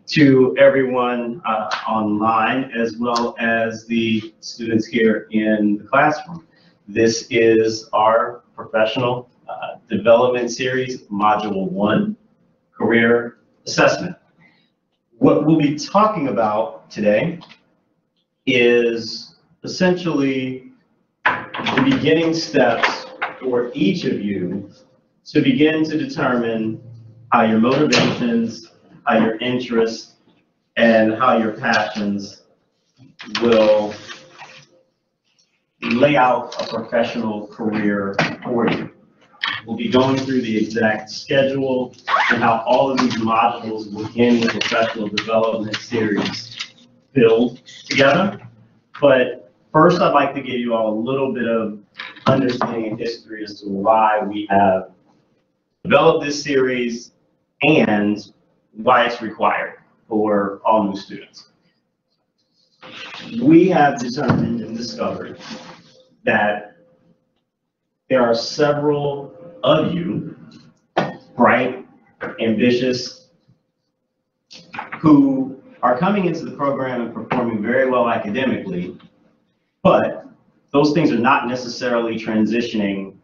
to everyone online, as well as the students here in the classroom. This is our professional development series, Module 1, Career Assessment. What we'll be talking about today is essentially the beginning steps for each of you to begin to determine how your motivations, how your interests, and how your passions will lay out a professional career for you. We'll be going through the exact schedule and how all of these modules within the professional development series build together. But first, I'd like to give you all a little bit of understanding and history as to why we have developed this series and why it's required for all new students. We have determined and discovered that there are several of you, bright, ambitious, who are coming into the program and performing very well academically, but those things are not necessarily transitioning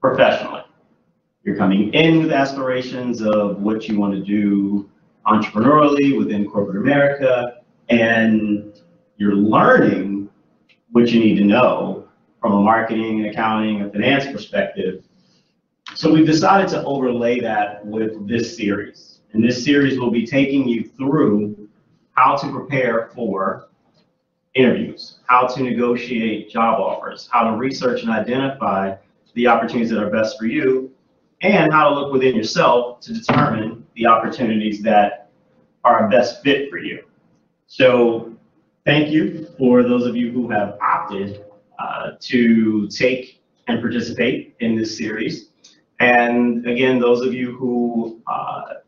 professionally. You're coming in with aspirations of what you want to do entrepreneurially within corporate America, and you're learning what you need to know from a marketing, accounting, and finance perspective. So we've decided to overlay that with this series. And this series will be taking you through how to prepare for interviews, how to negotiate job offers, how to research and identify the opportunities that are best for you, and how to look within yourself to determine the opportunities that are a best fit for you. So thank you for those of you who have opted to take and participate in this series. And again, those of you who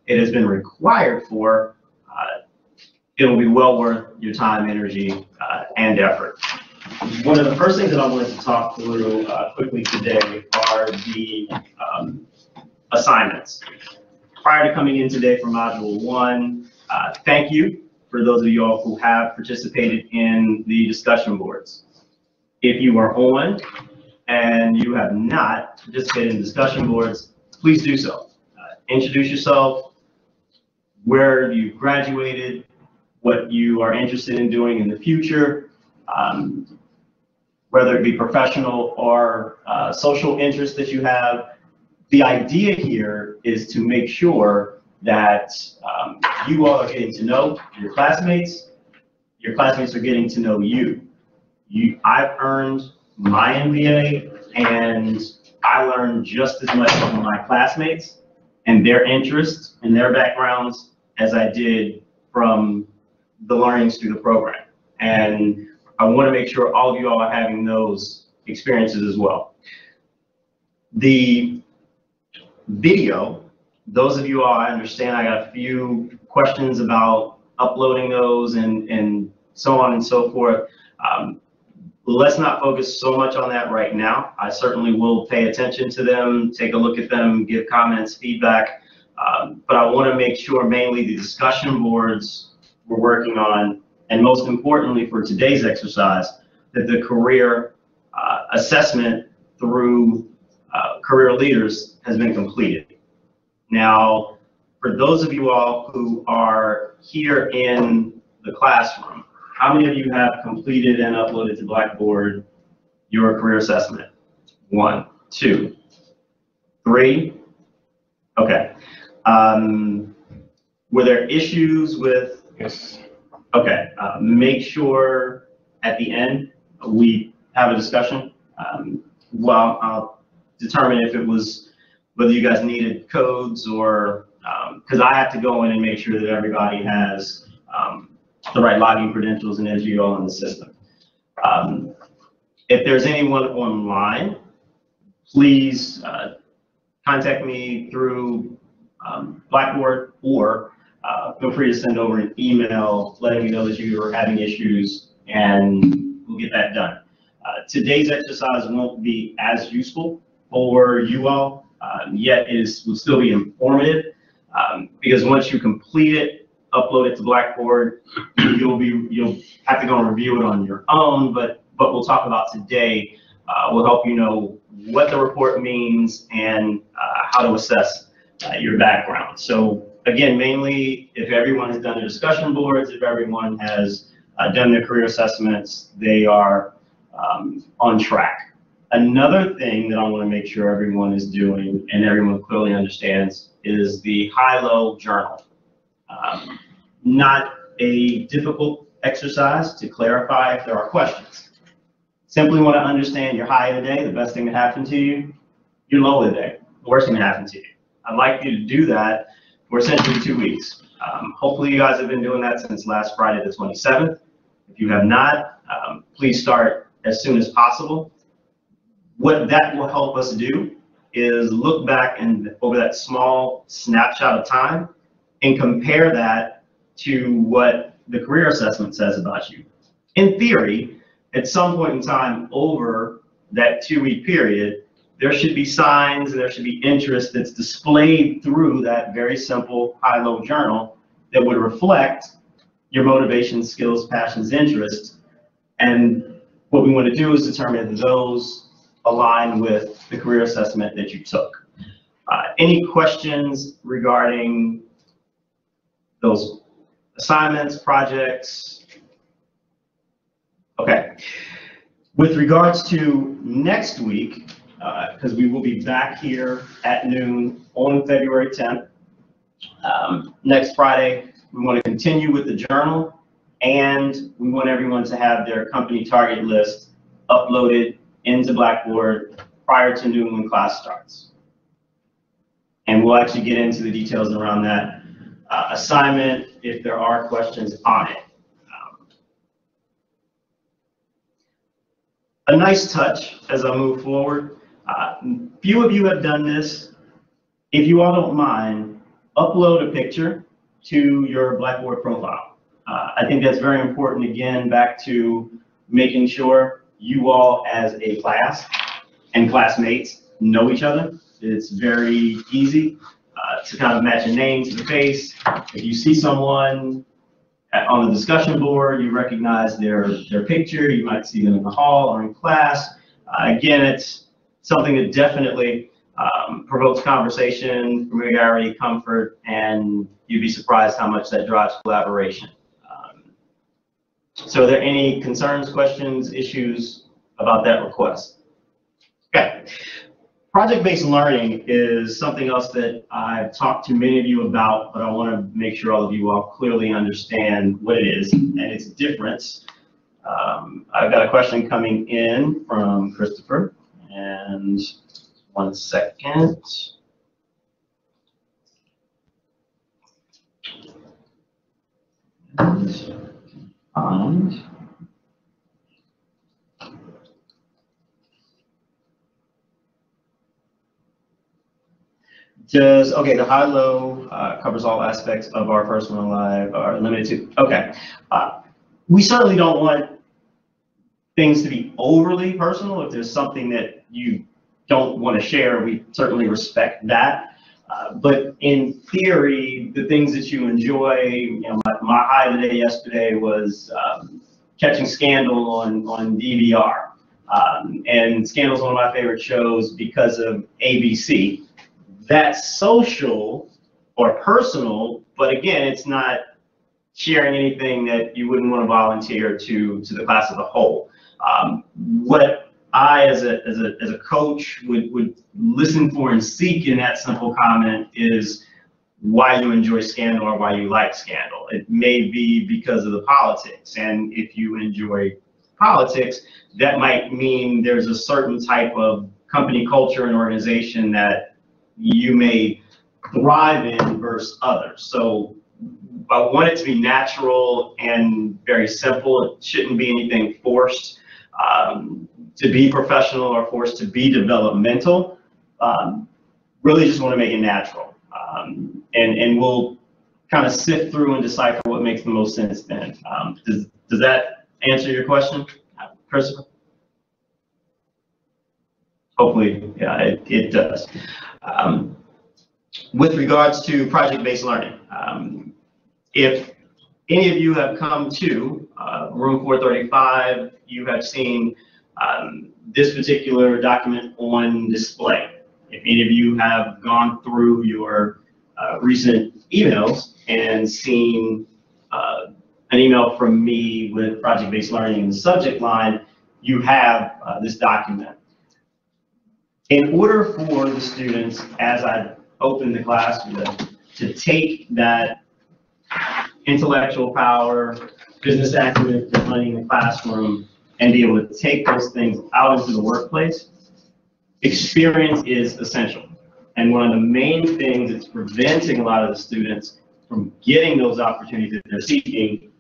it has been required for, it will be well worth your time, energy, and effort. One of the first things that I wanted to talk through quickly today are the assignments. Prior to coming in today for Module 1, thank you for those of you all who have participated in the discussion boards. If you are on and you have not participated in discussion boards, please do so. Introduce yourself, where you graduated, what you are interested in doing in the future, whether it be professional or social interests that you have. The idea here is to make sure that you all are getting to know your classmates are getting to know you. I've earned my MBA, and I learned just as much from my classmates and their interests and their backgrounds as I did from the learnings through the program. And I want to make sure all of you all are having those experiences as well. The video, those of you all, I understand I got a few questions about uploading those and so on and so forth. Let's not focus so much on that right now. I certainly will pay attention to them, take a look at them, give comments, feedback, but I want to make sure mainly the discussion boards we're working on, and most importantly for today's exercise, that the career assessment through career leaders has been completed. Now, for those of you all who are here in the classroom, how many of you have completed and uploaded to Blackboard your career assessment? 1, 2, 3. Okay. Were there issues with? Yes. Okay. Make sure at the end we have a discussion. Well, I'll determine if it was whether you guys needed codes or because I have to go in and make sure that everybody has the right login credentials and entry all in the system. If there's anyone online, please contact me through Blackboard, or feel free to send over an email letting me know that you are having issues, and we'll get that done. Today's exercise won't be as useful for you all, yet will still be informative, because once you complete it, upload it to Blackboard. You'll have to go and review it on your own, but we'll talk about today will help you know what the report means and how to assess your background. So again, mainly if everyone has done their discussion boards, if everyone has done their career assessments, they are on track. Another thing that I want to make sure everyone is doing and everyone clearly understands is the high-low journal. Not a difficult exercise to clarify if there are questions. Simply want to understand your high of the day, the best thing that happened to you, your low of the day, the worst thing that happened to you. I'd like you to do that for essentially 2 weeks. Hopefully you guys have been doing that since last Friday the 27th. If you have not, please start as soon as possible. What that will help us do is look back and over that small snapshot of time and compare that to what the career assessment says about you. In theory, at some point in time over that 2-week period, there should be signs and there should be interest that's displayed through that very simple high-low journal that would reflect your motivations, skills, passions, interests. And what we want to do is determine if those align with the career assessment that you took. Any questions regarding those assignments, projects? Okay. With regards to next week, because we will be back here at noon on February 10th. Next Friday, we want to continue with the journal, and we want everyone to have their company target list uploaded into Blackboard prior to noon when class starts. And we'll actually get into the details around that assignment if there are questions on it. A nice touch as I move forward. Few of you have done this. If you all don't mind, upload a picture to your Blackboard profile. I think that's very important, again, back to making sure you all as a class and classmates know each other. It's very easy to kind of match a name to the face. If you see someone on the discussion board, you recognize their picture, you might see them in the hall or in class. Again, it's something that definitely provokes conversation, familiarity, comfort, and you'd be surprised how much that drives collaboration. So are there any concerns, questions, issues about that request? Okay. Project-based learning is something else that I've talked to many of you about, but I want to make sure all of you all clearly understand what it is and its difference. I've got a question coming in from Christopher, and 1 second. Okay, the high-low covers all aspects of our personal life, are limited to, okay. We certainly don't want things to be overly personal. If there's something that you don't want to share, we certainly respect that. But in theory, the things that you enjoy, you know, my high of the day yesterday was catching Scandal on DVR. And Scandal's one of my favorite shows because of ABC. That's social or personal, but again, it's not sharing anything that you wouldn't want to volunteer to the class as a whole. What I, as a coach, would listen for and seek in that simple comment is why you enjoy Scandal or why you like Scandal. It may be because of the politics, and if you enjoy politics, that might mean there's a certain type of company culture and organization that you may thrive in versus others. So I want it to be natural and very simple. It shouldn't be anything forced to be professional or forced to be developmental. Really just want to make it natural. And we'll kind of sift through and decipher what makes the most sense then. Does that answer your question, Christopher? Hopefully, yeah, it does. With regards to project-based learning, If any of you have come to room 435, you have seen this particular document on display. If any of you have gone through your recent emails and seen an email from me with project-based learning in the subject line, you have this document. In order for the students, as I open the classroom, to take that intellectual power, business acumen for running the classroom, and be able to take those things out into the workplace, experience is essential. And one of the main things that's preventing a lot of the students from getting those opportunities that they're seeking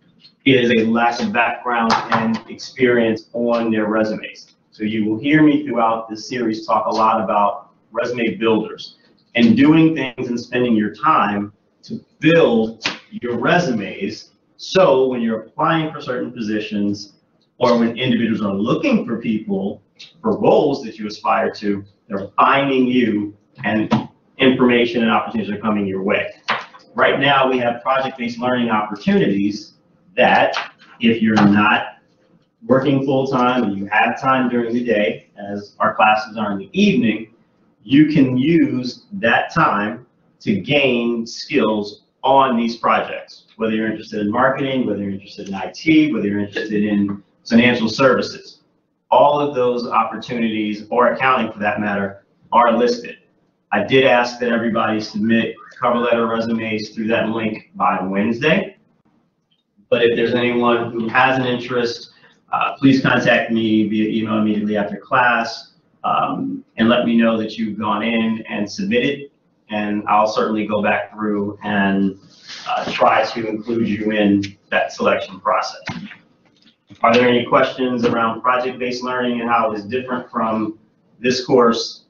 is a lack of background and experience on their resumes. So you will hear me throughout this series talk a lot about resume builders and doing things and spending your time to build your resumes. So when you're applying for certain positions or when individuals are looking for people for roles that you aspire to, they're finding you and information and opportunities are coming your way. Right now we have project-based learning opportunities that if you're not working full-time and you have time during the day, as our classes are in the evening, you can use that time to gain skills on these projects, whether you're interested in marketing, whether you're interested in IT, whether you're interested in financial services. All of those opportunities, or accounting for that matter, are listed. I did ask that everybody submit cover letter resumes through that link by Wednesday. But if there's anyone who has an interest, please contact me via email immediately after class and let me know that you've gone in and submitted, and I'll certainly go back through and try to include you in that selection process. Are there any questions around project-based learning and how it is different from this course,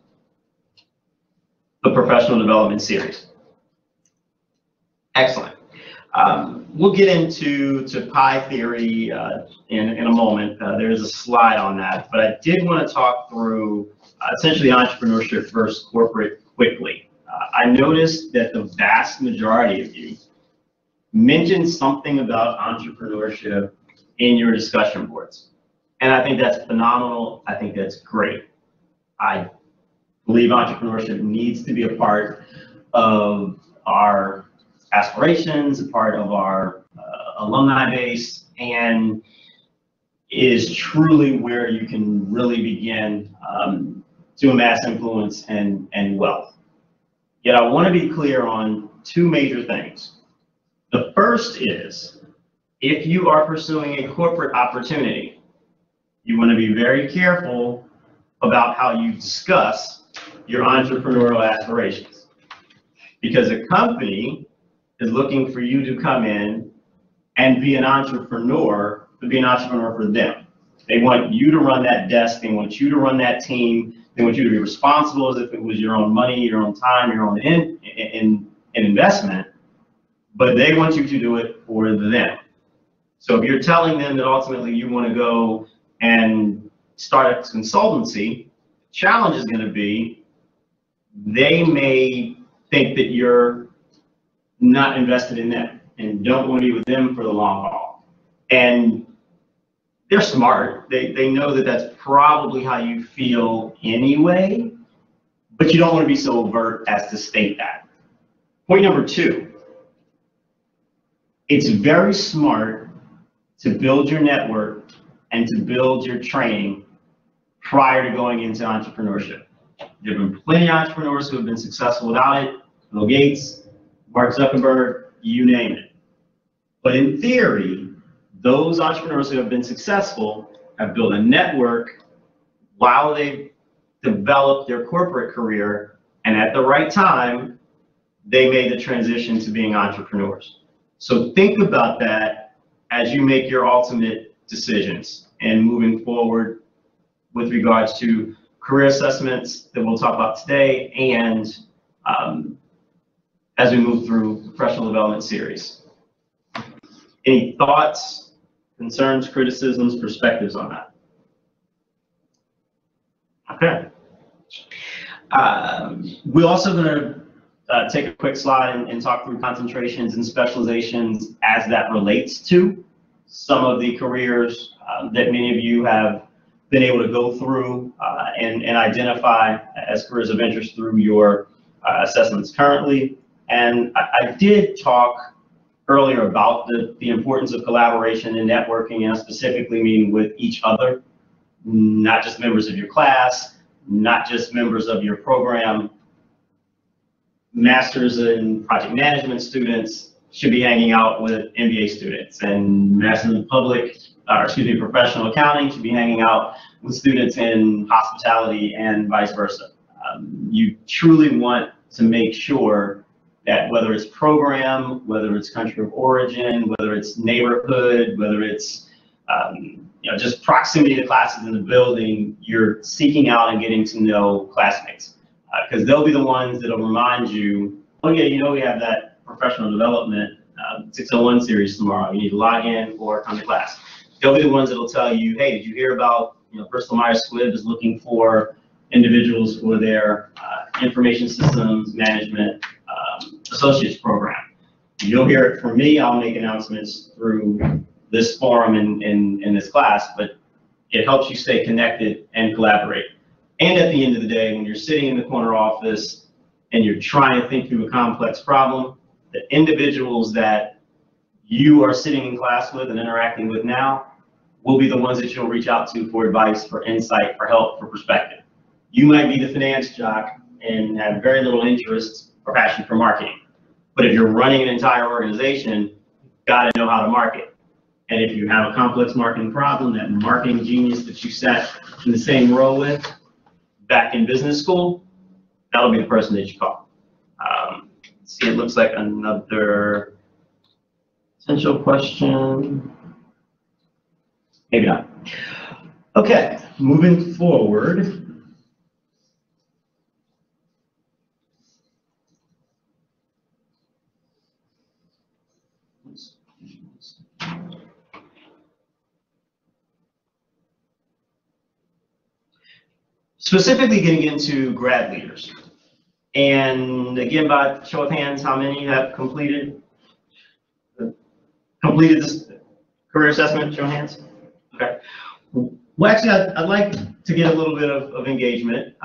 the professional development series? Excellent. We'll get into pie theory in a moment. There's a slide on that, but I did want to talk through essentially entrepreneurship versus corporate quickly. I noticed that the vast majority of you mentioned something about entrepreneurship in your discussion boards. And I think that's phenomenal. I think that's great. I believe entrepreneurship needs to be a part of our aspirations, a part of our alumni base, and is truly where you can really begin to amass influence and wealth. Yet I want to be clear on two major things. The first is, if you are pursuing a corporate opportunity, you want to be very careful about how you discuss your entrepreneurial aspirations. Because a company is looking for you to come in and be an entrepreneur, to be an entrepreneur for them. They want you to run that desk, they want you to run that team, they want you to be responsible as if it was your own money, your own time, your own investment, but they want you to do it for them. So if you're telling them that ultimately you want to go and start a consultancy, the challenge is going to be they may think that you're not invested in them and don't want to be with them for the long haul. And they're smart. They know that that's probably how you feel anyway, but you don't want to be so overt as to state that. Point number two, it's very smart to build your network and to build your training prior to going into entrepreneurship. There have been plenty of entrepreneurs who have been successful without it. Bill Gates, Mark Zuckerberg, you name it. But in theory, those entrepreneurs who have been successful have built a network while they've developed their corporate career, and at the right time, they made the transition to being entrepreneurs. So think about that as you make your ultimate decisions and moving forward with regards to career assessments that we'll talk about today, and as we move through the professional development series. Any thoughts, concerns, criticisms, perspectives on that? Okay. We're also going to take a quick slide and talk through concentrations and specializations as that relates to some of the careers that many of you have been able to go through and identify as careers of interest through your assessments currently. And I did talk earlier about the importance of collaboration and networking, and specifically meaning with each other, not just members of your class, not just members of your program. Masters in project management students should be hanging out with MBA students, and masters in professional accounting should be hanging out with students in hospitality and vice versa. You truly want to make sure that whether it's program, whether it's country of origin, whether it's neighborhood, whether it's just proximity to classes in the building, you're seeking out and getting to know classmates. Because they'll be the ones that'll remind you, oh yeah, we have that professional development 601 series tomorrow. You need to log in or come to class. They'll be the ones that'll tell you, hey, did you hear about, Bristol Myers Squibb is looking for individuals for their information systems management associates program. You'll hear it from me. I'll make announcements through this forum in this class, but it helps you stay connected and collaborate. And at the end of the day, when you're sitting in the corner office and you're trying to think through a complex problem, the individuals that you are sitting in class with and interacting with now will be the ones that you'll reach out to for advice, for insight, for help, for perspective. You might be the finance jock and have very little interest or passion for marketing. But if you're running an entire organization, you've got to know how to market. And if you have a complex marketing problem, that marketing genius that you sat in the same row with back in business school, that'll be the person that you call. See, it looks like another potential question. Maybe not. Okay, moving forward. Specifically getting into grad leaders. And again, by show of hands, how many have completed this career assessment? Show of hands. Okay. Well, actually, I'd like to get a little bit of engagement.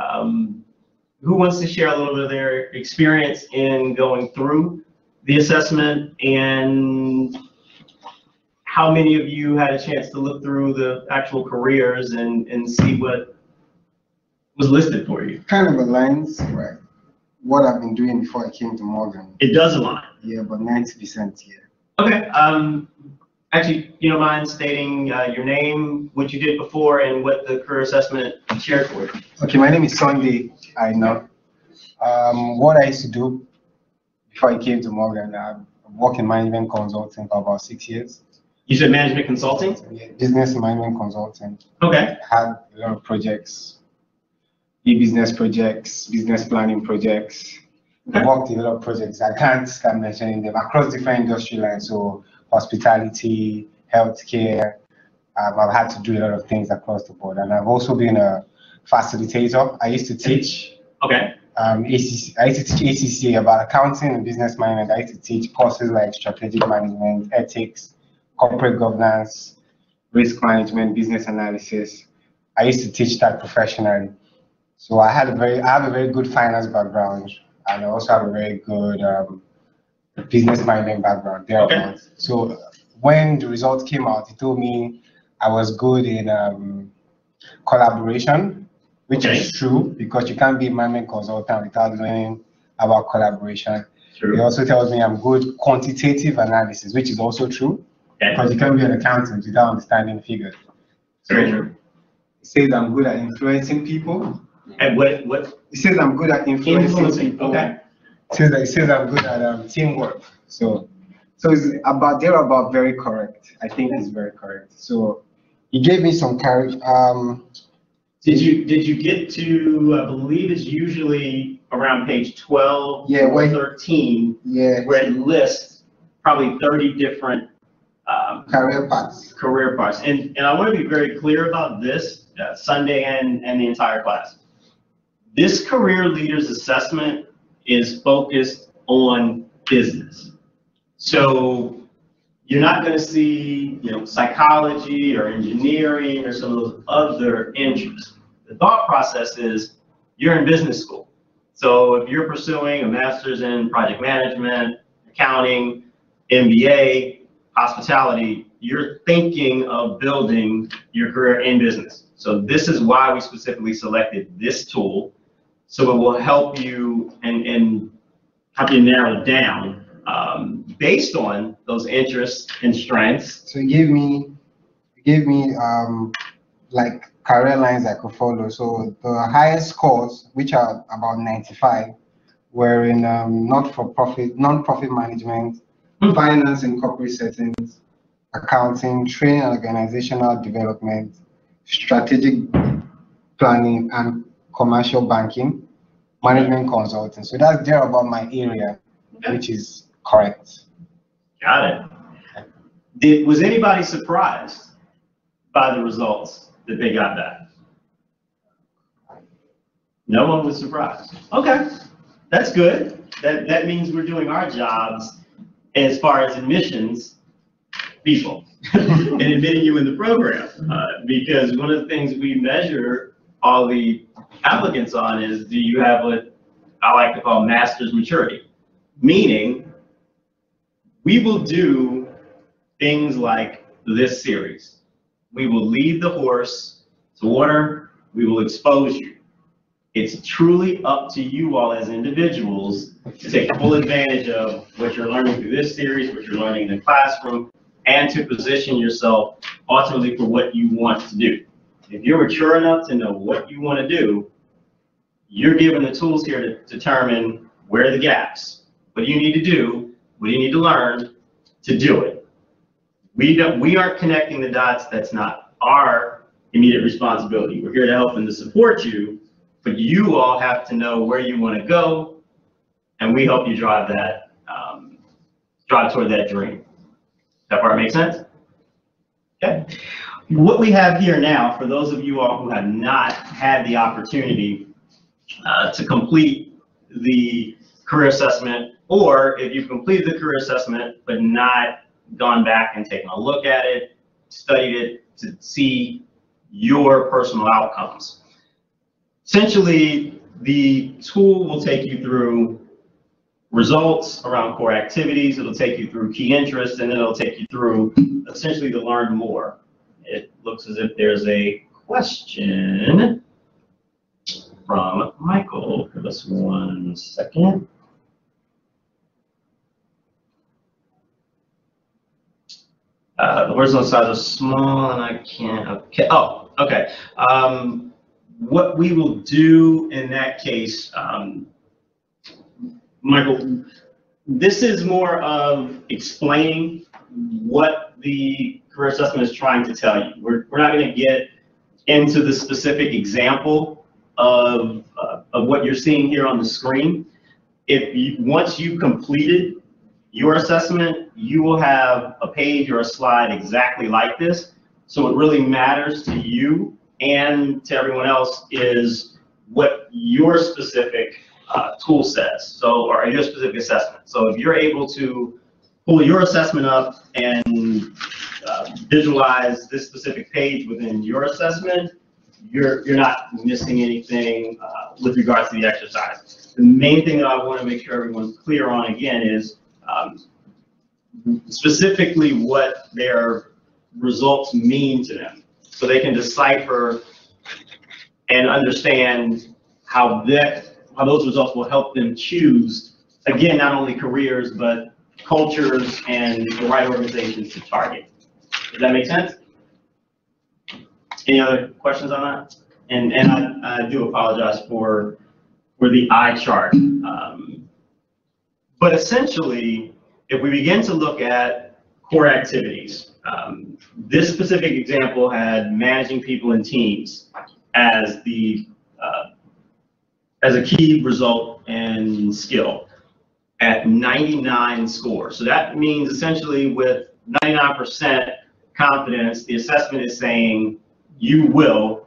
Who wants to share a little bit of their experience in going through the assessment, and how many of you had a chance to look through the actual careers and see what was listed for you? Kind of aligns, right? What I've been doing before I came to Morgan. It does align. Yeah, but 90%, yeah. Okay. Actually, you don't mind stating your name, what you did before, and what the career assessment shared for you? Okay, my name is Sunday. I know. What I used to do before I came to Morgan, I worked in management consulting for about 6 years. You said management consulting? Yeah, business management consulting. Okay. I had a lot of projects, e-business projects, business planning projects. Okay. I worked in a lot of projects. I can't start mentioning them across different industry lines. So hospitality, healthcare. I've had to do a lot of things across the board. And I've also been a facilitator. I used to teach. Okay. I used to teach ACCA about accounting and business management. I used to teach courses like strategic management, ethics, corporate governance, risk management, business analysis. I used to teach that professionally. So I have a very good finance background, and I also have a very good business management background. Okay. So when the results came out, it told me I was good in collaboration, which is true, because you can't be a management consultant without learning about collaboration. True. It also tells me I'm good quantitative analysis, which is also true, because you can't be an accountant without understanding figures. Very true. It says I'm good at influencing people. And what? It says I'm good at influencing people. Okay. It says I'm good at teamwork. So it's about very correct. I think it's very correct. So he gave me some courage. Did you get to? I believe it's usually around page 12 or 13. Yeah. Where it lists probably 30 different career paths. And I want to be very clear about this, Sunday and the entire class. This career leaders assessment is focused on business. So you're not going to see, psychology or engineering or some of those other interests. The thought process is you're in business school. So if you're pursuing a master's in project management, accounting, MBA, hospitality, you're thinking of building your career in business. So this is why we specifically selected this tool. So it will help you and help you narrow it down based on those interests and strengths. So give me like career lines I could follow. So the highest scores, which are about 95, were in non-profit management, finance and corporate settings, accounting, training and organizational development, strategic planning, and commercial banking, management consulting. So they're about my area, which is correct. Got it. Was anybody surprised by the results that they got back? No one was surprised. Okay, that's good. That means we're doing our jobs as far as admissions people and admitting you in the program. Because one of the things we measure all the applicants on is, do you have what I like to call master's maturity? Meaning, we will do things like this series. We will lead the horse to water. We will expose you. It's truly up to you all as individuals to take full advantage of what you're learning through this series, what you're learning in the classroom, and to position yourself ultimately for what you want to do. If you're mature enough to know what you want to do, you're given the tools here to determine where are the gaps, what do you need to do, what do you need to learn to do it. We aren't connecting the dots. That's not our immediate responsibility. We're here to help and to support you, but you all have to know where you want to go, and we help you drive that, drive toward that dream. That part make sense? Okay. What we have here now, for those of you all who have not had the opportunity to complete the career assessment, or if you've completed the career assessment but not gone back and taken a look at it, studied it to see your personal outcomes. Essentially, the tool will take you through results around core activities, it'll take you through key interests, and then it'll take you through essentially to learn more. It looks as if there's a question from Michael. Give us 1 second. The horizontal size is small and I can't, okay. Oh, okay. What we will do in that case, Michael, this is more of explaining what the career assessment is trying to tell you. We're not going to get into the specific example of what you're seeing here on the screen. Once you've completed your assessment, you will have a page or a slide exactly like this. So what really matters to you and to everyone else is what your specific tool says, so, or your specific assessment. So if you're able to pull your assessment up and visualize this specific page within your assessment, you're not missing anything with regards to the exercise. The main thing that I want to make sure everyone's clear on again is specifically what their results mean to them, so they can decipher and understand how those results will help them choose, again, not only careers, but cultures and the right organizations to target. Does that make sense? Any other questions on that? And I do apologize for the eye chart. But essentially, if we begin to look at core activities, this specific example had managing people in teams as a key result and skill at 99 scores. So that means essentially with 99% confidence, the assessment is saying you will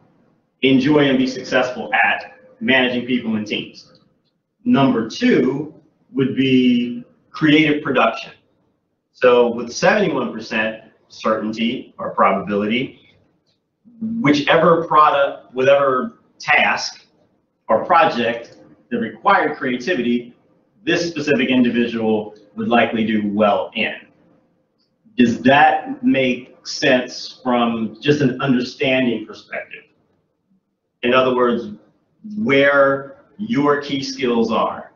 enjoy and be successful at managing people in teams. number 2 would be creative production. So with 71% certainty or probability, whichever product, whatever task or project that required creativity, this specific individual would likely do well in. Does that make sense from just an understanding perspective? In other words, where your key skills are.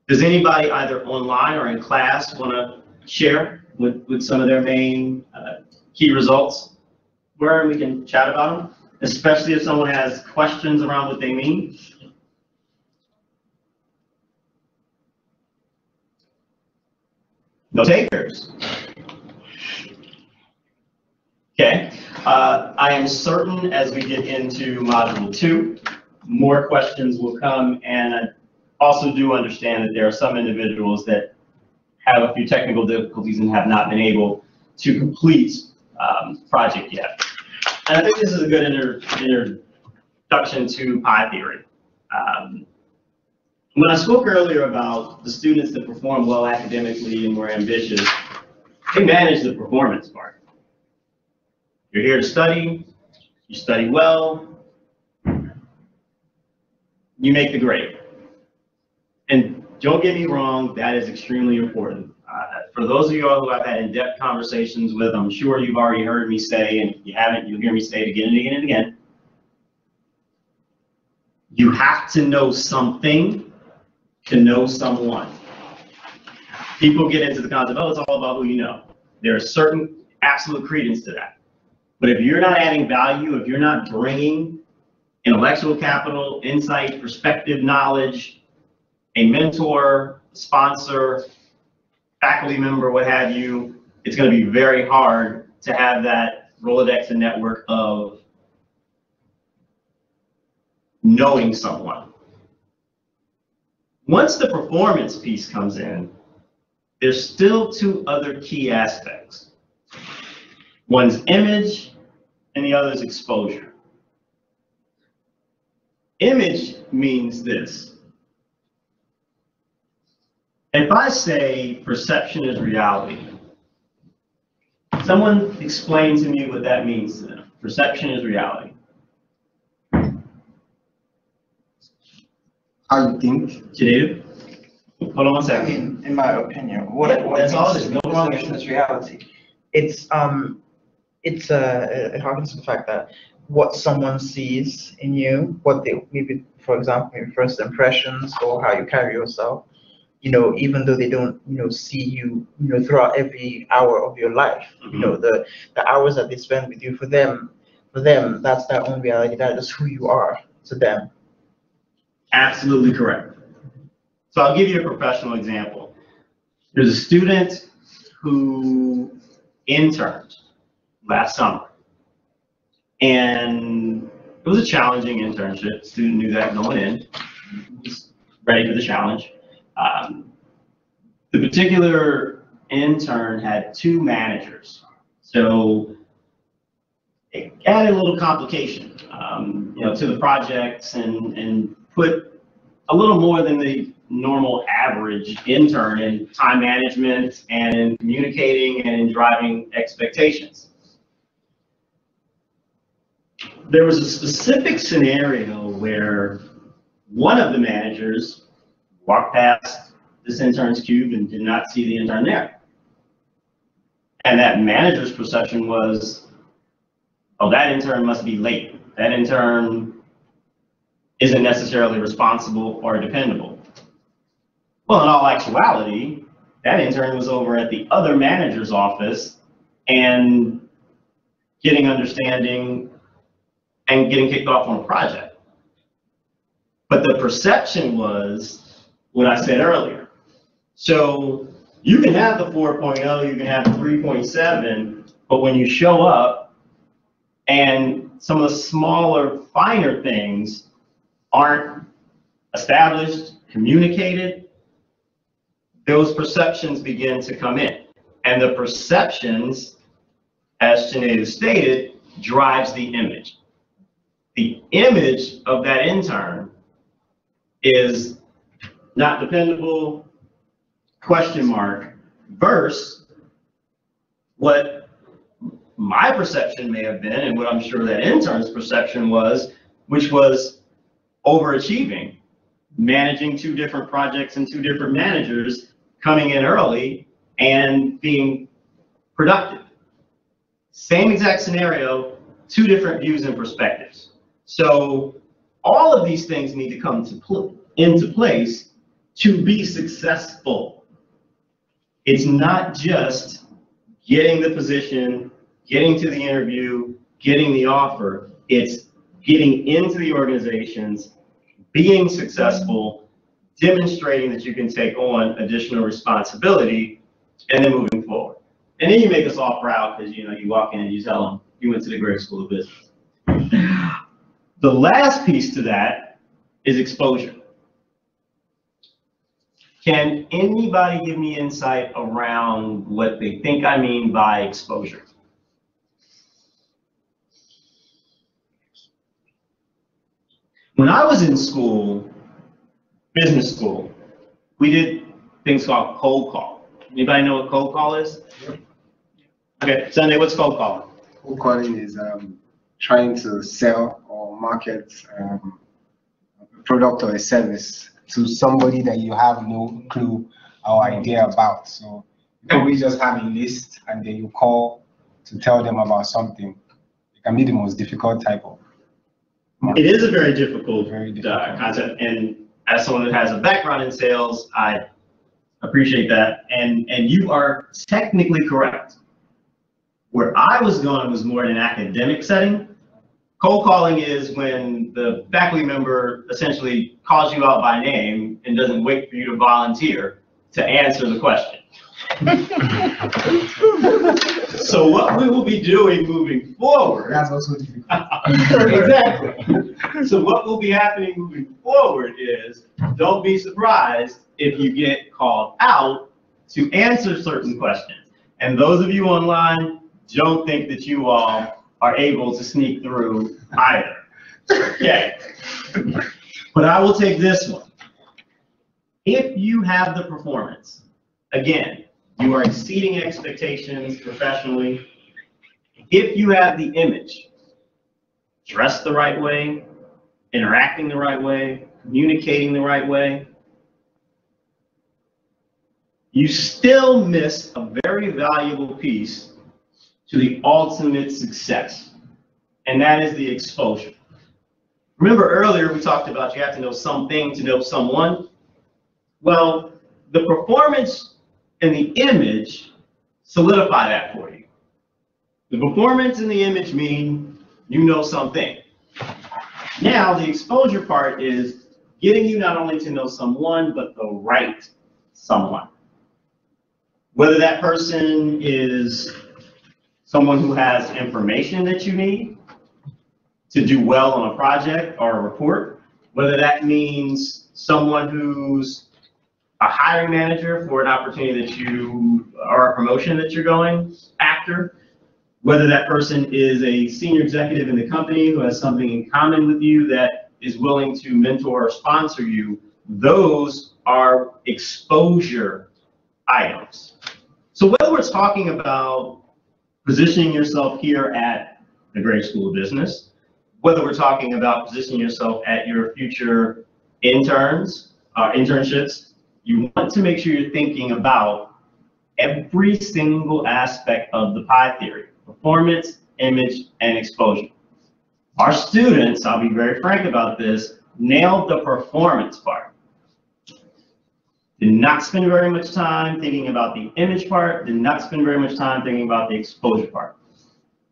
Does anybody either online or in class want to share with some of their main key results? Where we can chat about them, especially if someone has questions around what they mean. No takers. Okay. I am certain as we get into module 2, more questions will come, and I also do understand that there are some individuals that have a few technical difficulties and have not been able to complete project yet. And I think this is a good introduction to pi theory. When I spoke earlier about the students that perform well academically and were ambitious, they manage the performance part. You're here to study, you study well, you make the grade. And don't get me wrong, that is extremely important. For those of you all who I've had in-depth conversations with, I'm sure you've already heard me say, and if you haven't, you'll hear me say it again and again and again. You have to know something to know someone. People get into the concept, oh, it's all about who you know. There is certain absolute credence to that. But if you're not adding value, if you're not bringing intellectual capital, insight, perspective, knowledge, a mentor, sponsor, faculty member, what have you, it's going to be very hard to have that Rolodex and network of knowing someone. Once the performance piece comes in, there's still 2 other key aspects. One's image and the other's exposure. Image means this. If I say perception is reality, someone explain to me what that means to them. Perception is reality. How you think? Jadev? Hold on one second. I mean, in my opinion, what That's all it is. No wrong perception is reality. It harkens to the fact that what someone sees in you, what they maybe, for example, your first impressions or how you carry yourself, even though they don't, see you, throughout every hour of your life, the hours that they spend with you, for them, that's their own reality. That is who you are to them. Absolutely correct. So I'll give you a professional example. There's a student who interned last summer. And it was a challenging internship. The student knew that going in. He was ready for the challenge. The particular intern had 2 managers. So it added a little complication, to the projects and put a little more than the normal average intern in time management and in communicating and in driving expectations. There was a specific scenario where one of the managers walked past this intern's cube and did not see the intern there. And that manager's perception was, oh, that intern must be late. That intern isn't necessarily responsible or dependable. Well, in all actuality, that intern was over at the other manager's office and getting understanding and getting kicked off on a project. But the perception was what I said earlier. So you can have the 4.0, you can have the 3.7, but when you show up and some of the smaller, finer things aren't established, communicated, those perceptions begin to come in. And the perceptions, as Sinead stated, drives the image. The image of that intern is not dependable, question mark, versus what my perception may have been, and what I'm sure that intern's perception was, which was overachieving, managing 2 different projects and 2 different managers, coming in early and being productive. Same exact scenario, 2 different views and perspectives. So all of these things need to come into place to be successful. It's not just getting the position, getting to the interview, getting the offer. It's getting into the organizations, being successful, demonstrating that you can take on additional responsibility, and then moving forward. And then you make us all proud because you walk in and you tell them you went to the great school of business. The last piece to that is exposure. Can anybody give me insight around what they think I mean by exposure? When I was in school, business school, we did things called cold call. Anybody know what cold call is? Okay, Sunday, what's cold calling? Cold calling is trying to sell or market a product or a service to somebody that you have no clue or idea about. So you probably just have a list and then you call to tell them about something. It can be the most difficult type of market. It is a very difficult concept, and as someone that has a background in sales, I appreciate that, and you are technically correct. Where I was going was more in an academic setting. Cold calling is when the faculty member essentially calls you out by name and doesn't wait for you to volunteer to answer the question. So what we will be doing moving forward. That's also difficult. Exactly. So what will be happening moving forward is, don't be surprised if you get called out to answer certain questions. And those of you online, don't think that you all are able to sneak through either. Okay. But I will take this one. If you have the performance, again, you are exceeding expectations professionally. If you have the image, dressed the right way, interacting the right way, communicating the right way, you still miss a very valuable piece to the ultimate success, and that is the exposure. Remember earlier we talked about you have to know something to know someone. Well, the performance and the image solidify that for you. The performance and the image mean you know something. Now the exposure part is getting you not only to know someone, but the right someone. Whether that person is someone who has information that you need to do well on a project or a report, whether that means someone who's a hiring manager for an opportunity that you, or a promotion that you're going after, whether that person is a senior executive in the company who has something in common with you that is willing to mentor or sponsor you, those are exposure items. So whether we're talking about positioning yourself here at the Great School of Business, whether we're talking about positioning yourself at your future internships, you want to make sure you're thinking about every single aspect of the pie theory: performance, image, and exposure. Our students, I'll be very frank about this, nailed the performance part. Did not spend very much time thinking about the image part, did not spend very much time thinking about the exposure part.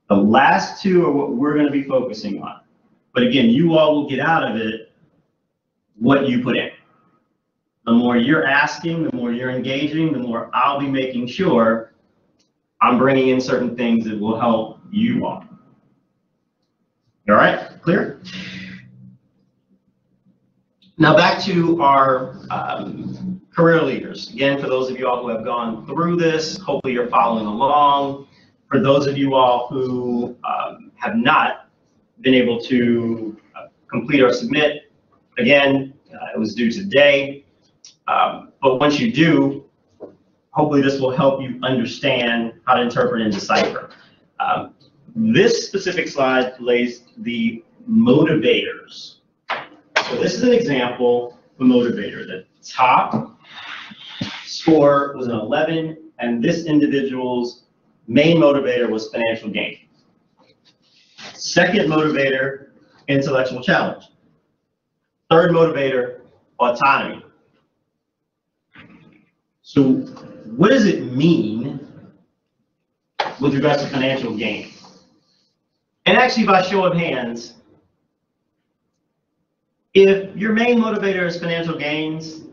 The last 2 are what we're going to be focusing on. But again, you all will get out of it what you put in. The more you're asking, the more you're engaging, the more I'll be making sure I'm bringing in certain things that will help you all. All right, clear? Now back to our career leaders. Again, for those of you all who have gone through this, hopefully you're following along. For those of you all who have not been able to complete or submit, again, It was due today. But once you do, hopefully this will help you understand how to interpret and decipher. This specific slide lays the motivators. So this is an example of a motivator. The top score was an 11, and this individual's main motivator was financial gain. Second motivator, intellectual challenge. Third motivator, autonomy. So what does it mean with regards to financial gain? And actually, by show of hands, if your main motivator is financial gains, is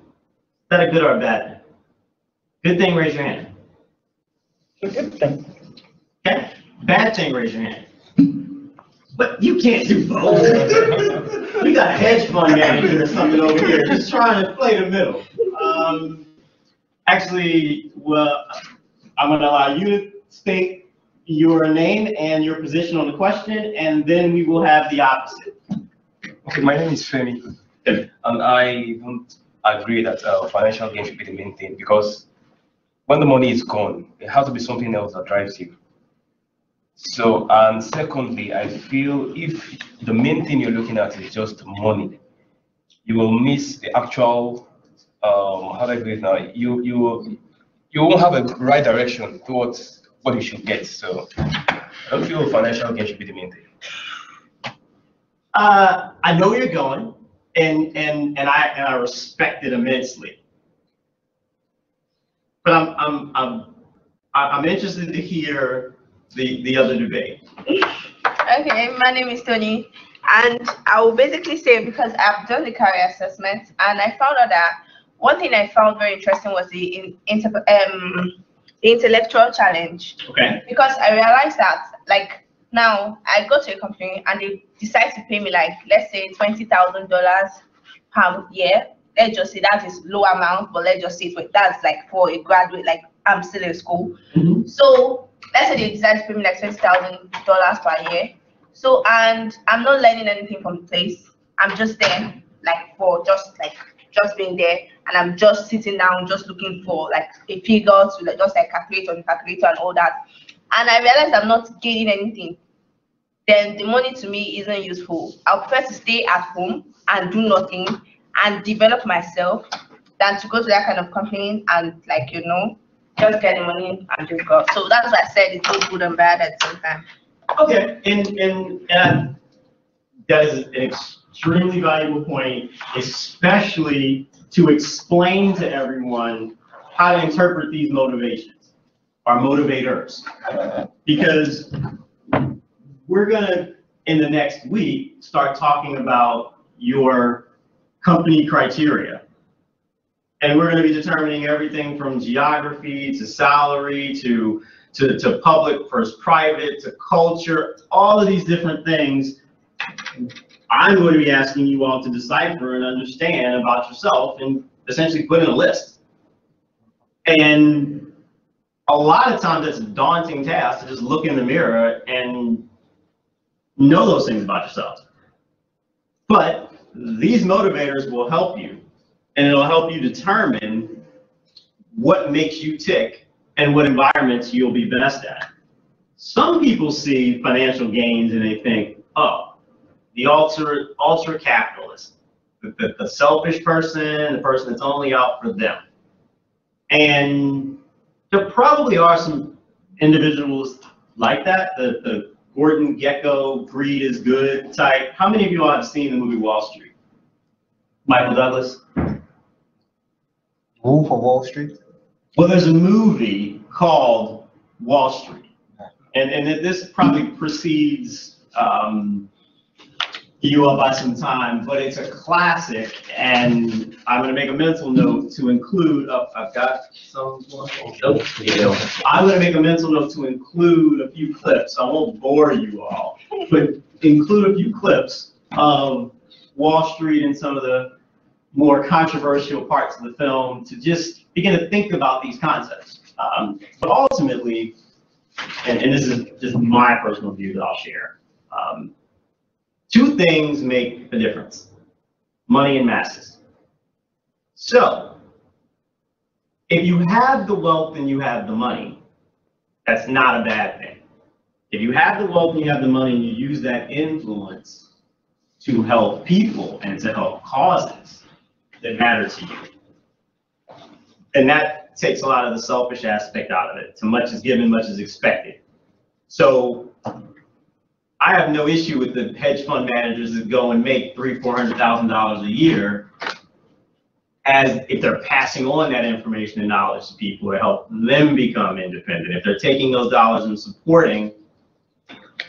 that a good or a bad thing? Good thing, raise your hand. A good thing. Okay. Bad thing, raise your hand. But you can't do both. We got a hedge fund manager or something over here just trying to play the middle. Actually, well, I'm going to allow you to state your name and your position on the question, and then we will have the opposite. Okay, my name is Femi, and I don't agree that financial gain should be the main thing, because when the money is gone, it has to be something else that drives you. So, and secondly, I feel if the main thing you're looking at is just money, you will miss the actual, how do I do it now? You won't have a right direction towards what you should get. So, I don't feel financial gain should be the main thing. I know where you're going, and I respect it immensely. But I'm interested to hear the other debate. Okay, my name is Tony, and I will basically say, because I've done the career assessment, and I found out that one thing I found very interesting was the intellectual challenge. Okay. Because I realized that, like, now I go to a company and they decide to pay me, like, let's say $20,000 per year. Let's just say that is low amount, but let's just say that's like for a graduate, like I'm still in school. Mm-hmm. So let's say they decide to pay me like $20,000 per year. So, and I'm not learning anything from the place. I'm just there, like, for just being there, and I'm just sitting down, just looking for like a figure to like just like calculate on the calculator and all that. And I realized I'm not gaining anything. Then the money to me isn't useful. I prefer to stay at home and do nothing and develop myself than to go to that kind of company and, like, you know, just get the money and just go. So that's why I said it's both good and bad at the same time. Okay, and that is an extremely valuable point, especially to explain to everyone how to interpret these motivations, or motivators, because we're gonna, in the next week, start talking about your company criteria. And we're going to be determining everything from geography to salary to public versus private to culture, all of these different things. I'm going to be asking you all to decipher and understand about yourself and essentially put in a list. And a lot of times it's a daunting task to just look in the mirror and know those things about yourself. But these motivators will help you, and it'll help you determine what makes you tick and what environments you'll be best at. Some people see financial gains and they think, oh, the ultra capitalist, the selfish person, the person that's only out for them. And there probably are some individuals like that, the Gordon Gekko, greed is good type. How many of you all have seen the movie Wall Street? Michael Douglas? Wolf of Wall Street? Well, there's a movie called Wall Street. And this probably precedes you all by some time, but it's a classic, and I'm going to make a mental note to include, I've got some more. I'm going to make a mental note to include a few clips. I won't bore you all, but include a few clips of Wall Street and some of the more controversial parts of the film to just begin to think about these concepts. But ultimately, and this is just my personal view that I'll share, two things make a difference: money and masses. So if you have the wealth and you have the money, that's not a bad thing. If you have the wealth and you have the money and you use that influence to help people and to help causes that matter to you, then that takes a lot of the selfish aspect out of it. So much is given, much is expected. So I have no issue with the hedge fund managers that go and make $300,000–400,000 a year, as if they're passing on that information and knowledge to people to help them become independent. If they're taking those dollars and supporting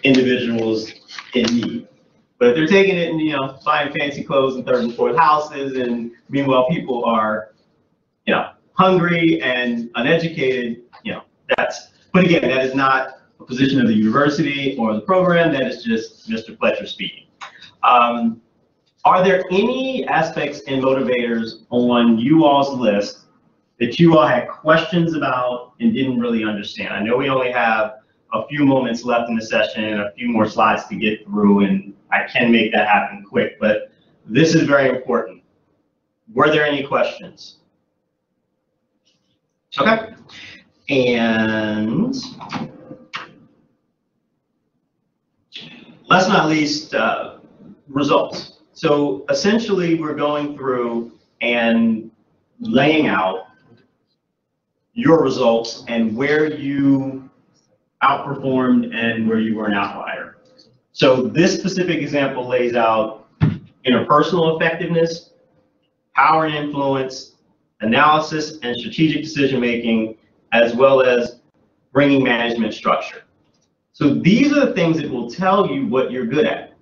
individuals in need. But if they're taking it and, you know, buying fancy clothes in third and fourth houses, and meanwhile people are, you know, hungry and uneducated, you know, that's, but again, that is not a position of the university or the program. That is just Mr. Fletcher speaking. Are there any aspects and motivators on you all's list that you all had questions about and didn't really understand? I know we only have a few moments left in the session and a few more slides to get through, and I can make that happen quick, but this is very important. Were there any questions? Okay. And last but not least, results. So essentially, we're going through and laying out your results and where you outperformed and where you were an outlier. So this specific example lays out interpersonal effectiveness, power and influence, analysis and strategic decision making, as well as bringing management structure. So these are the things that will tell you what you're good at.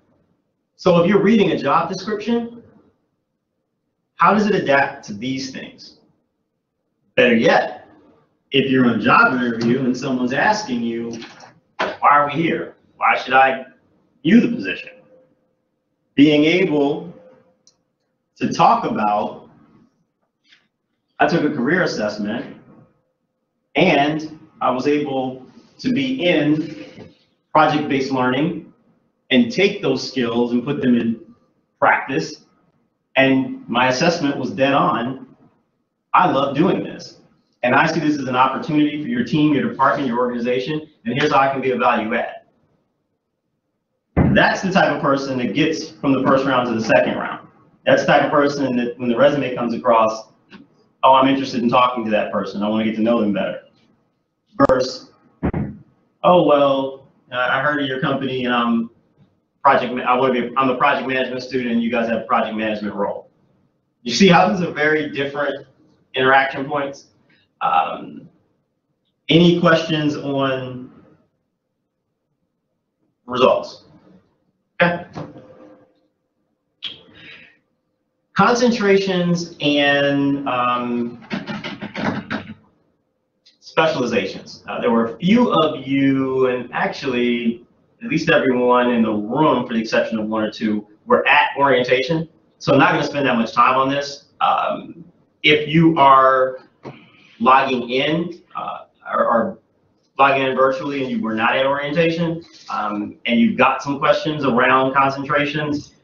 So if you're reading a job description, how does it adapt to these things? Better yet, if you're on a job interview and someone's asking you, why are we here? Why should I view the position? Being able to talk about, I took a career assessment and I was able to be in project-based learning and take those skills and put them in practice. And my assessment was dead on. I love doing this. And I see this as an opportunity for your team, your department, your organization, and here's how I can be a value add. That's the type of person that gets from the first round to the second round. That's the type of person that when the resume comes across, oh, I'm interested in talking to that person. I want to get to know them better. Versus, oh, well, I heard of your company and I'm a project management student and you guys have a project management role. You see how these are very different interaction points? Any questions on results? Okay. Concentrations and specializations. There were a few of you, and actually at least everyone in the room, for the exception of one or two, were at orientation. So I'm not going to spend that much time on this. If you are logging in or logging in virtually and you were not at orientation and you've got some questions around concentrations,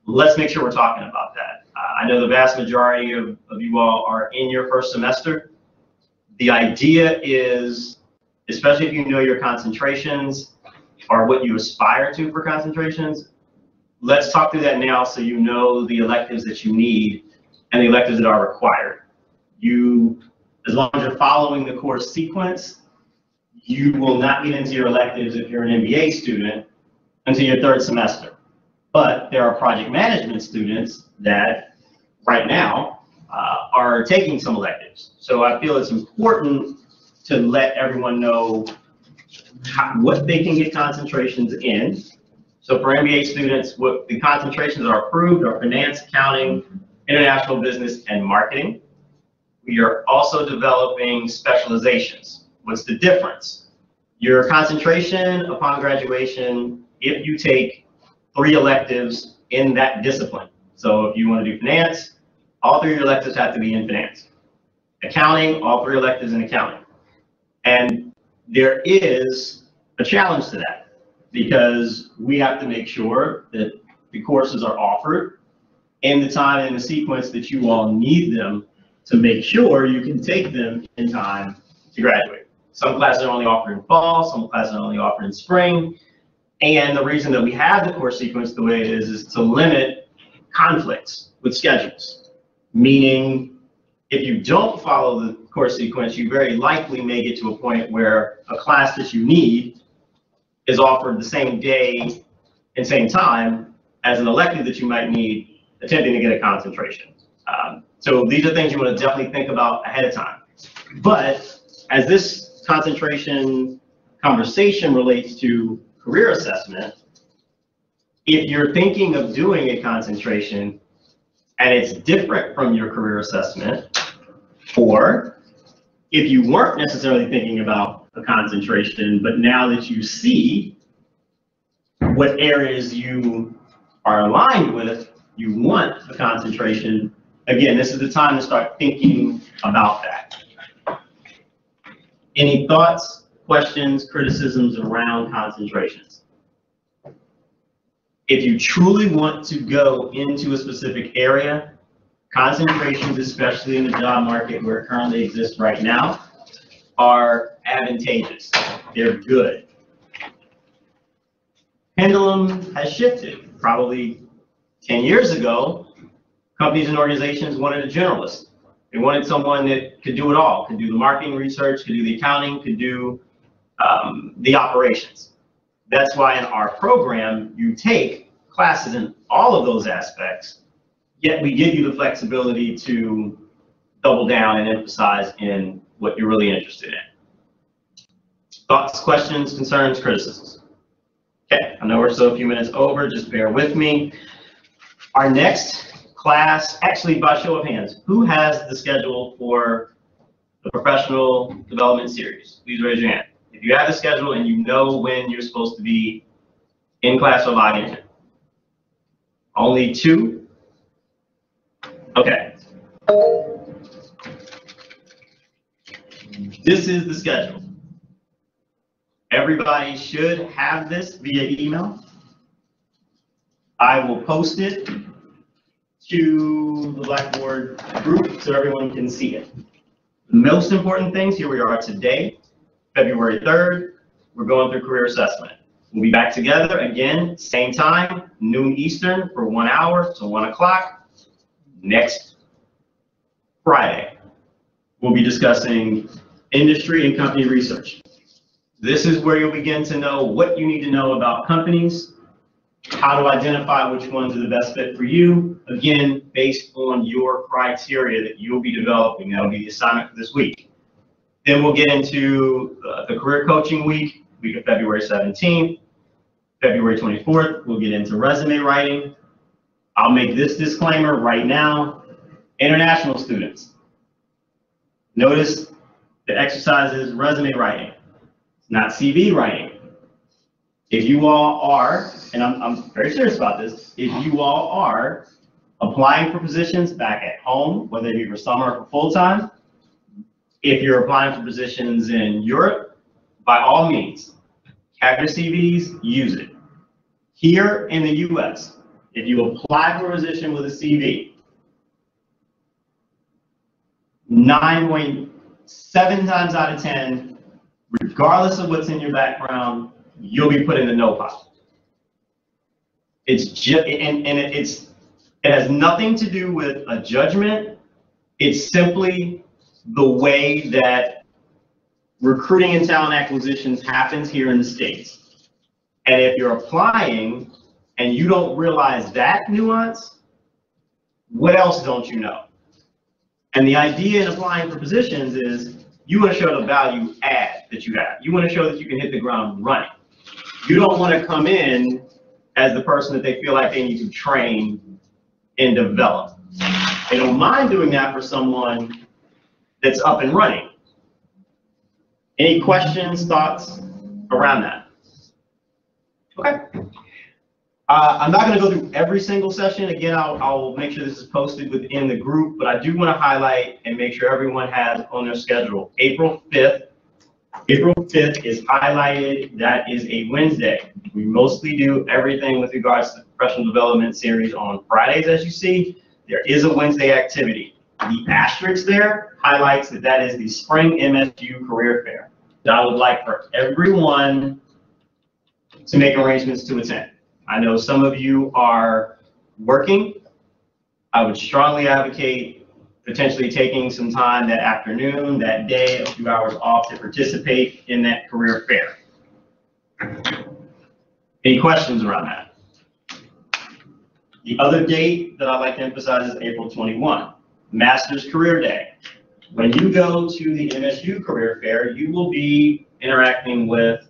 let's make sure we're talking about that. I know the vast majority of you all are in your first semester. The idea is, especially if you know your concentrations or what you aspire to for concentrations, let's talk through that now so you know the electives that you need and the electives that are required. As long as you're following the course sequence, you will not get into your electives if you're an MBA student until your third semester. But there are project management students that right now are taking some electives. So I feel it's important to let everyone know what they can get concentrations in. So for MBA students, what the concentrations are approved are finance, accounting, international business, and marketing. We are also developing specializations. What's the difference? Your concentration upon graduation, if you take 3 electives in that discipline. So if you want to do finance, all 3 of your electives have to be in finance. Accounting, all 3 electives in accounting. And there is a challenge to that because we have to make sure that the courses are offered in the time and the sequence that you all need them to make sure you can take them in time to graduate. Some classes are only offered in fall, some classes are only offered in spring. And the reason that we have the course sequence the way it is to limit conflicts with schedules. Meaning, if you don't follow the course sequence, you very likely may get to a point where a class that you need is offered the same day and same time as an elective that you might need, attempting to get a concentration. So these are things you want to definitely think about ahead of time. But as this concentration conversation relates to career assessment, if you're thinking of doing a concentration and it's different from your career assessment, or if you weren't necessarily thinking about a concentration, but now that you see what areas you are aligned with, you want a concentration, again, this is the time to start thinking about that. Any thoughts, questions, criticisms around concentrations? If you truly want to go into a specific area, concentrations, especially in the job market where it currently exists right now, are advantageous. They're good. Pendulum has shifted. Probably 10 years ago, companies and organizations wanted a generalist. They wanted someone that could do it all, could do the marketing research, could do the accounting, could do the operations. That's why in our program, you take classes in all of those aspects, yet we give you the flexibility to double down and emphasize in what you're really interested in. Thoughts, questions, concerns, criticisms? Okay, I know we're still a few minutes over, just bear with me. Our next class, actually by show of hands, who has the schedule for the professional development series? Please raise your hand. If you have the schedule and you know when you're supposed to be in class or logging in. Only 2? Okay. This is the schedule. Everybody should have this via email. I will post it to the Blackboard group so everyone can see it. The most important things, here we are today, February 3rd, we're going through career assessment. We'll be back together again, same time, noon Eastern for 1 hour to 1 o'clock next Friday. We'll be discussing industry and company research. This is where you'll begin to know what you need to know about companies, how to identify which ones are the best fit for you, again, based on your criteria that you'll be developing. That'll be the assignment for this week. Then we'll get into the career coaching week of February 17th. February 24th, we'll get into resume writing. I'll make this disclaimer right now. International students, notice the exercise is resume writing, not CV writing. If you all are, and I'm very serious about this, if you all are applying for positions back at home, whether it be for summer or for full-time, if you're applying for positions in Europe, by all means, have your CVs, use it. Here in the US, if you apply for a position with a CV, 9.7 times out of 10, regardless of what's in your background, you'll be put in the no pile. It's just, it has nothing to do with a judgment. It's simply the way that recruiting and talent acquisitions happens here in the States. And if you're applying and you don't realize that nuance, what else don't you know? And the idea in applying for positions is you want to show the value add that you have. You want to show that you can hit the ground running. You don't want to come in as the person that they feel like they need to train and develop. They don't mind doing that for someone that's up and running. Any questions, thoughts around that? Okay. I'm not going to go through every single session. Again, I'll make sure this is posted within the group, but I do want to highlight and make sure everyone has on their schedule. April 5th. April 5th is highlighted. That is a Wednesday. We mostly do everything with regards to the professional development series on Fridays, as you see. There is a Wednesday activity. The asterisk there highlights that that is the Spring MSU Career Fair that I would like for everyone to make arrangements to attend. I know some of you are working. I would strongly advocate potentially taking some time that afternoon, that day, a few hours off to participate in that career fair. Any questions around that? The other date that I'd like to emphasize is April 21, Master's Career Day. When you go to the MSU Career Fair, you will be interacting with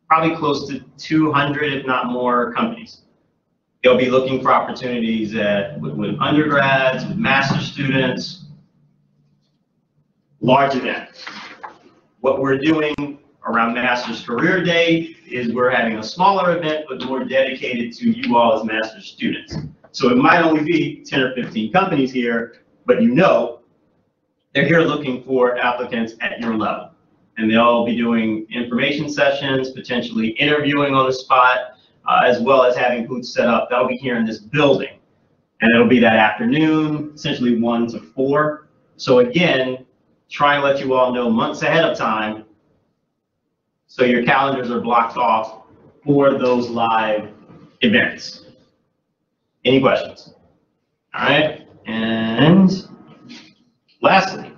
probably close to 200, if not more, companies. They'll be looking for opportunities with undergrads, with master's students, large event. What we're doing around Master's Career Day is we're having a smaller event, but more dedicated to you all as master's students. So it might only be 10 or 15 companies here, but you know they're here looking for applicants at your level. And they'll be doing information sessions, potentially interviewing on the spot, as well as having booths set up. That'll be here in this building. And it'll be that afternoon, essentially 1 to 4. So again, try and let you all know months ahead of time so your calendars are blocked off for those live events. Any questions? All right, and lastly,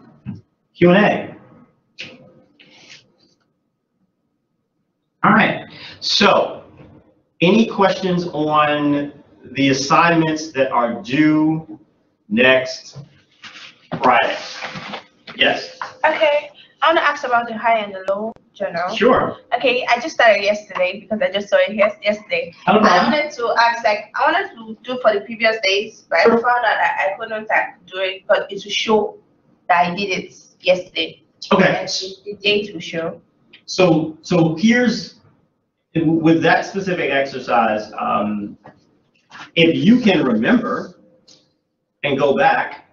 Q&A. All right, so any questions on the assignments that are due next Friday? Yes. Okay, I want to ask about the high and the low journal. Sure. Okay, I just started yesterday because I just saw it yesterday. No problem. I wanted to ask, like, I wanted to do for the previous days, but I found out that I couldn't do it, but it will show that I did it yesterday. Okay. And the date will show. So here's, with that specific exercise, if you can remember and go back,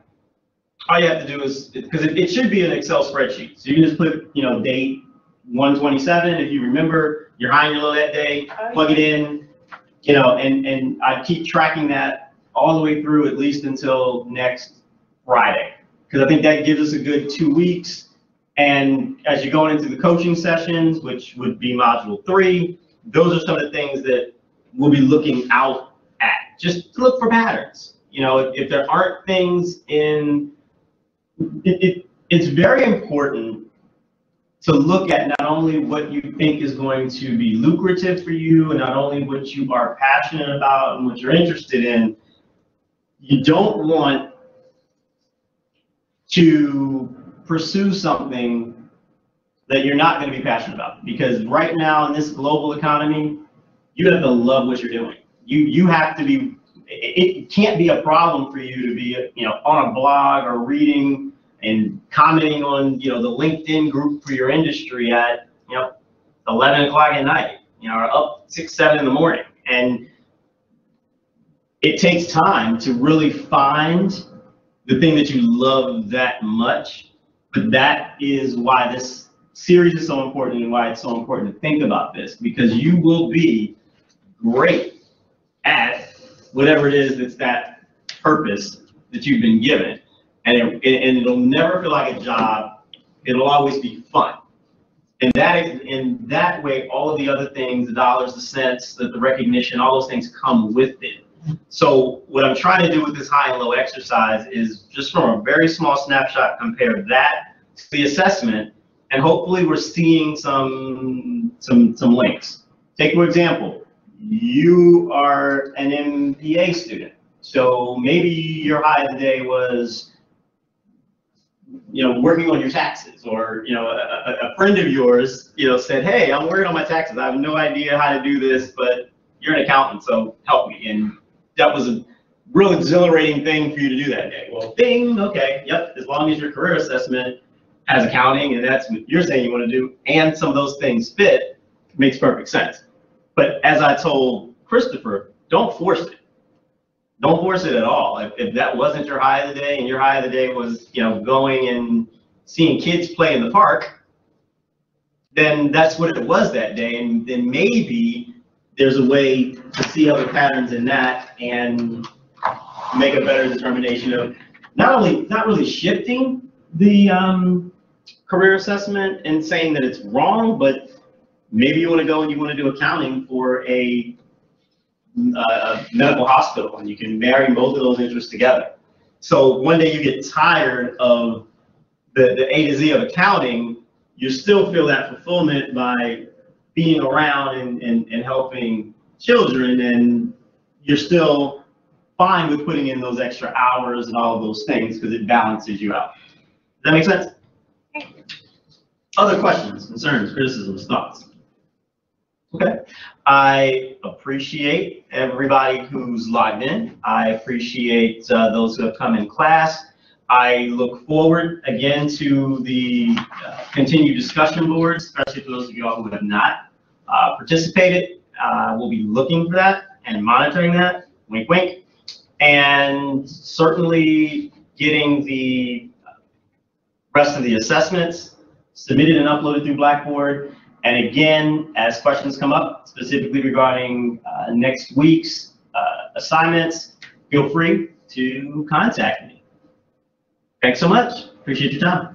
all you have to do is, because it should be an Excel spreadsheet. So you can just put, date 127. If you remember your high and your low that day, plug it in, and I keep tracking that all the way through at least until next Friday. Because I think that gives us a good 2 weeks. And as you're going into the coaching sessions, which would be module 3, those are some of the things that we'll be looking out at. Just to look for patterns. If there aren't things in, it's very important to look at not only what you think is going to be lucrative for you, and not only what you are passionate about and what you're interested in. You don't want to pursue something that you're not going to be passionate about, because right now in this global economy, you have to love what you're doing. You have to be, it can't be a problem for you to be, on a blog or reading and commenting on, the LinkedIn group for your industry at, 11 o'clock at night, or up 6, 7 in the morning. And it takes time to really find the thing that you love that much. But that is why this series is so important, and why it's so important to think about this, because you will be great at whatever it is that's that purpose that you've been given. And it'll never feel like a job. It'll always be fun. And that way, all of the other things, the dollars, the cents, the recognition, all those things come with it. So what I'm trying to do with this high and low exercise is just from a very small snapshot, compare that to the assessment, and hopefully we're seeing some links. Take, for example, you are an MBA student. So maybe your high of the day was, working on your taxes, or, a friend of yours, said, hey, I'm working on my taxes. I have no idea how to do this, but you're an accountant, so help me. And that was a real exhilarating thing for you to do that day. Well, ding, okay, yep, as long as your career assessment has accounting, and that's what you're saying you want to do, and some of those things fit, it makes perfect sense. But as I told Christopher, don't force it. Don't force it at all. If that wasn't your high of the day, and your high of the day was, going and seeing kids play in the park, then that's what it was that day. And then maybe there's a way to see other patterns in that and make a better determination of not really shifting the career assessment and saying that it's wrong, but maybe you want to go and you want to do accounting for a medical hospital, and you can marry both of those interests together. So one day you get tired of the A to Z of accounting, you still feel that fulfillment by being around and helping children, and you're still fine with putting in those extra hours and all of those things because it balances you out. Does that make sense? Other questions, concerns, criticisms, thoughts? Okay. I appreciate everybody who's logged in. I appreciate those who have come in class. I look forward again to the continued discussion boards, especially for those of you all who have not participated. We'll be looking for that and monitoring that, wink, wink, and certainly getting the rest of the assessments submitted and uploaded through Blackboard. And again, as questions come up, specifically regarding next week's assignments, feel free to contact me. Thanks so much. Appreciate your time.